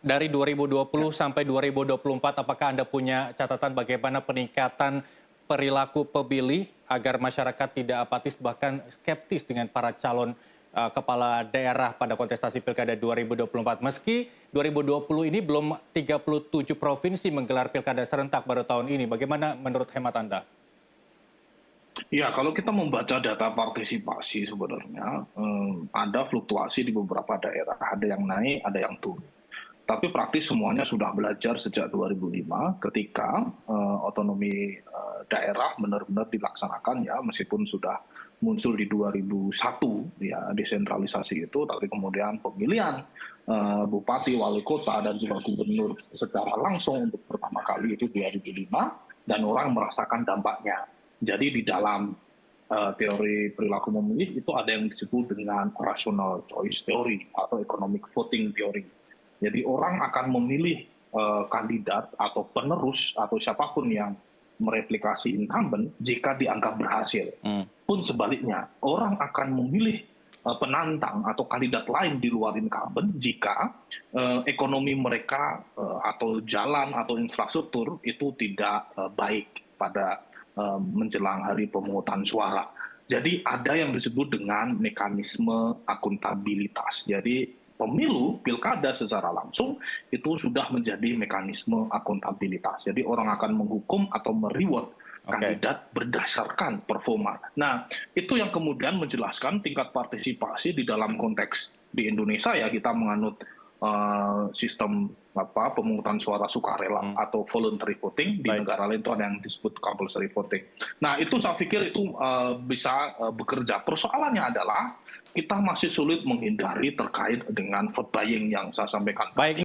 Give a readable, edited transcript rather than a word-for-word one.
dari 2020 Ya. sampai 2024, apakah Anda punya catatan bagaimana peningkatan perilaku pemilih agar masyarakat tidak apatis bahkan skeptis dengan para calon kepala daerah pada kontestasi Pilkada 2024? Meski 2020 ini belum 37 provinsi menggelar Pilkada serentak baru tahun ini, bagaimana menurut hemat Anda? Ya, kalau kita membaca data partisipasi sebenarnya ada fluktuasi di beberapa daerah, ada yang naik, ada yang turun. Tapi praktis semuanya sudah belajar sejak 2005 ketika otonomi daerah benar-benar dilaksanakan ya, meskipun sudah muncul di 2001 ya desentralisasi itu, tapi kemudian pemilihan bupati, wali kota dan juga gubernur secara langsung untuk pertama kali itu 2005 dan orang merasakan dampaknya. Jadi di dalam teori perilaku memilih itu ada yang disebut dengan rational choice theory atau economic voting theory. Jadi orang akan memilih kandidat atau penerus atau siapapun yang mereplikasi incumbent jika dianggap berhasil. Pun sebaliknya, orang akan memilih penantang atau kandidat lain di luar incumbent jika ekonomi mereka atau jalan atau infrastruktur itu tidak baik pada menjelang hari pemungutan suara. Jadi ada yang disebut dengan mekanisme akuntabilitas. Jadi pemilu, pilkada secara langsung itu sudah menjadi mekanisme akuntabilitas. Jadi orang akan menghukum atau mereward kandidat berdasarkan performa. Nah, itu yang kemudian menjelaskan tingkat partisipasi di dalam konteks di Indonesia ya kita menganut sistem pemungutan suara sukarela atau voluntary voting. Di negara lain itu ada yang disebut compulsory voting. Nah, itu saya pikir itu bisa bekerja. Persoalannya adalah kita masih sulit menghindari terkait dengan vote buying yang saya sampaikan tadi.